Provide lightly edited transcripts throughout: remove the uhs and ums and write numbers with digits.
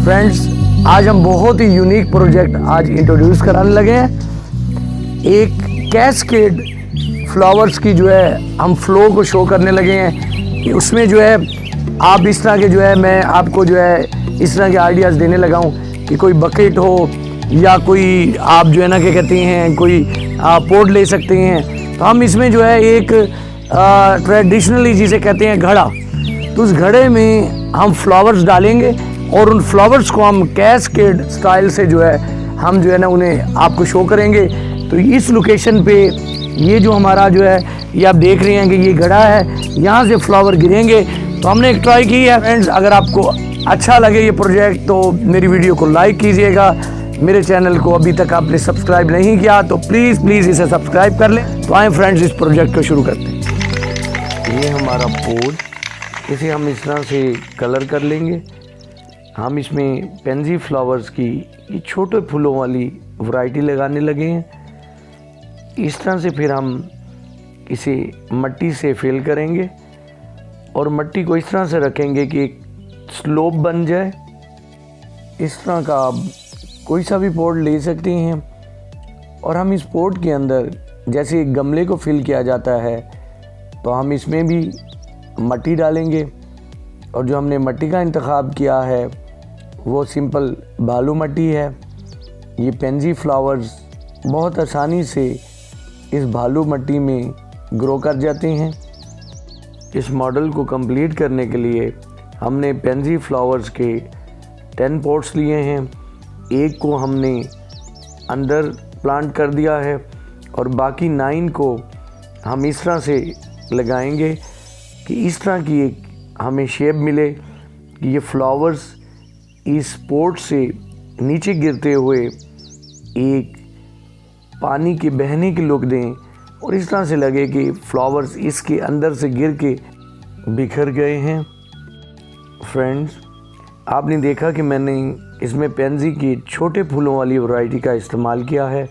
Friends, आज हम बहुत ही यूनिक प्रोजेक्ट आज इंट्रोड्यूस कराने लगे हैं। एक कैस्केड फ्लावर्स की जो है हम फ्लो को शो करने लगे हैं कि उसमें जो है आप इस तरह के जो है मैं आपको जो है इस तरह के आइडियाज़ देने लगा हूँ कि कोई बकेट हो या कोई आप जो है ना क्या कहते हैं कोई पोट ले सकते हैं। तो हम इसमें जो है एक ट्रेडिशनली जिसे कहते हैं घड़ा, तो उस घड़े में हम फ्लावर्स डालेंगे और उन फ्लावर्स को हम कैस्केड स्टाइल से जो है हम जो है ना उन्हें आपको शो करेंगे। तो इस लोकेशन पे ये जो हमारा जो है ये आप देख रहे हैं कि ये घड़ा है, यहाँ से फ्लावर गिरेंगे। तो हमने एक ट्राई की है। फ्रेंड्स, अगर आपको अच्छा लगे ये प्रोजेक्ट तो मेरी वीडियो को लाइक कीजिएगा। मेरे चैनल को अभी तक आपने सब्सक्राइब नहीं किया तो प्लीज़ इसे सब्सक्राइब कर लें। तो आए फ्रेंड्स, इस प्रोजेक्ट को शुरू करते हैं। ये हमारा पोट, इसे हम इस तरह से कलर कर लेंगे। हम इसमें पेंजी फ्लावर्स की ये छोटे फूलों वाली वैरायटी लगाने लगे हैं। इस तरह से फिर हम इसे मट्टी से फिल करेंगे और मट्टी को इस तरह से रखेंगे कि एक स्लोप बन जाए। इस तरह का आप कोई सा भी पॉट ले सकते हैं और हम इस पॉट के अंदर जैसे एक गमले को फिल किया जाता है तो हम इसमें भी मट्टी डालेंगे। और जो हमने मट्टी का इंतखाब किया है वो सिंपल बालू मट्टी है। ये पेंजी फ्लावर्स बहुत आसानी से इस बालू मट्टी में ग्रो कर जाते हैं। इस मॉडल को कंप्लीट करने के लिए हमने पेंजी फ्लावर्स के 10 पॉट्स लिए हैं। एक को हमने अंदर प्लांट कर दिया है और बाकी 9 को हम इस तरह से लगाएंगे कि इस तरह की एक हमें शेप मिले कि ये फ्लावर्स इस पोट से नीचे गिरते हुए एक पानी के बहने की लुक दें और इस तरह से लगे कि फ्लावर्स इसके अंदर से गिर के बिखर गए हैं। फ्रेंड्स, आपने देखा कि मैंने इसमें पेंजी की छोटे फूलों वाली वैरायटी का इस्तेमाल किया है।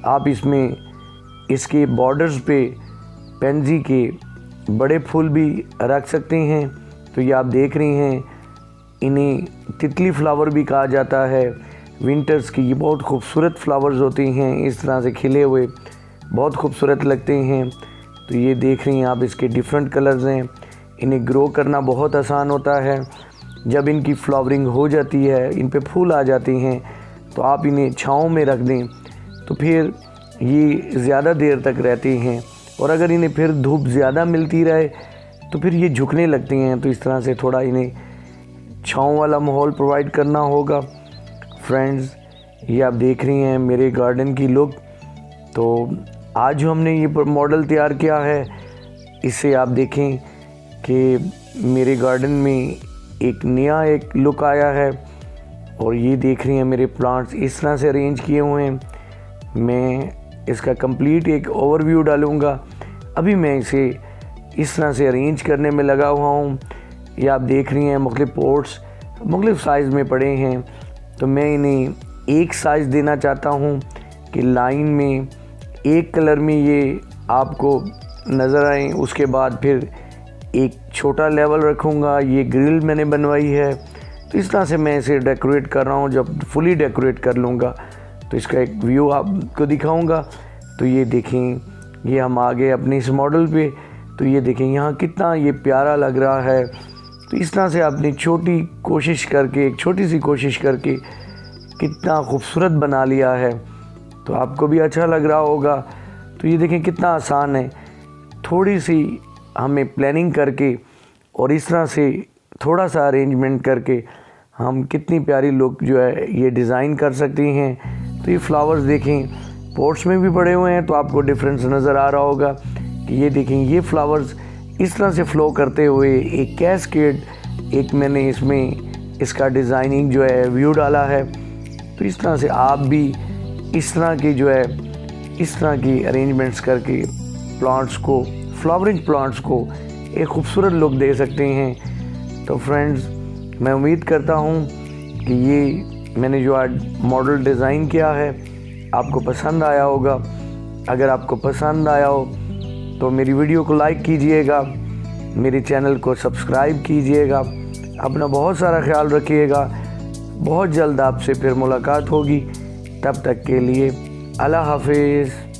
आप इसमें इसके बॉर्डर्स पे पेंजी के बड़े फूल भी रख सकते हैं। तो ये आप देख रहे हैं, इन्हें तितली फ्लावर भी कहा जाता है। विंटर्स की ये बहुत खूबसूरत फ्लावर्स होते हैं, इस तरह से खिले हुए बहुत खूबसूरत लगते हैं। तो ये देख रहे हैं आप, इसके डिफरेंट कलर्स हैं। इन्हें ग्रो करना बहुत आसान होता है। जब इनकी फ्लावरिंग हो जाती है, इन पे फूल आ जाते हैं, तो आप इन्हें छाँव में रख दें तो फिर ये ज़्यादा देर तक रहते हैं। और अगर इन्हें फिर धूप ज़्यादा मिलती रहे तो फिर ये झुकने लगते हैं। तो इस तरह से थोड़ा इन्हें छाँव वाला माहौल प्रोवाइड करना होगा। फ्रेंड्स, ये आप देख रही हैं मेरे गार्डन की लुक। तो आज जो हमने ये मॉडल तैयार किया है, इससे आप देखें कि मेरे गार्डन में एक नया एक लुक आया है। और ये देख रही हैं मेरे प्लांट्स इस तरह से अरेंज किए हुए हैं। मैं इसका कंप्लीट एक ओवरव्यू डालूँगा। अभी मैं इसे इस तरह से अरेंज करने में लगा हुआ हूँ। ये आप देख रही हैं मुख्तलिफ पोट्स मुख्तलिफ साइज़ में पड़े हैं। तो मैं इन्हें एक साइज़ देना चाहता हूँ कि लाइन में एक कलर में ये आपको नज़र आए। उसके बाद फिर एक छोटा लेवल रखूँगा। ये ग्रिल मैंने बनवाई है। तो इस तरह से मैं इसे डेकोरेट कर रहा हूँ। जब फुली डेकोरेट कर लूँगा तो इसका एक व्यू आपको दिखाऊँगा। तो ये देखें, ये हम आ गए अपने इस मॉडल पे। तो ये देखें यहाँ कितना ये प्यारा लग रहा है। तो इस तरह से आपने छोटी सी कोशिश करके कितना खूबसूरत बना लिया है। तो आपको भी अच्छा लग रहा होगा। तो ये देखें कितना आसान है। थोड़ी सी हमें प्लानिंग करके और इस तरह से थोड़ा सा अरेंजमेंट करके हम कितनी प्यारी लुक जो है ये डिज़ाइन कर सकते हैं। तो ये फ्लावर्स देखें पॉट्स में भी पड़े हुए हैं, तो आपको डिफरेंस नज़र आ रहा होगा कि ये देखें ये फ्लावर्स इस तरह से फ्लो करते हुए एक कैस्केड एक मैंने इसमें इसका डिज़ाइनिंग जो है व्यू डाला है। तो इस तरह से आप भी इस तरह की जो है इस तरह की अरेंजमेंट्स करके प्लांट्स को फ्लावरिंग प्लांट्स को एक खूबसूरत लुक दे सकते हैं। तो फ्रेंड्स, मैं उम्मीद करता हूँ कि ये मैंने जो आज मॉडल डिज़ाइन किया है आपको पसंद आया होगा। अगर आपको पसंद आया हो तो मेरी वीडियो को लाइक कीजिएगा, मेरे चैनल को सब्सक्राइब कीजिएगा। अपना बहुत सारा ख्याल रखिएगा। बहुत जल्द आपसे फिर मुलाकात होगी। तब तक के लिए अल्लाह हाफिज़।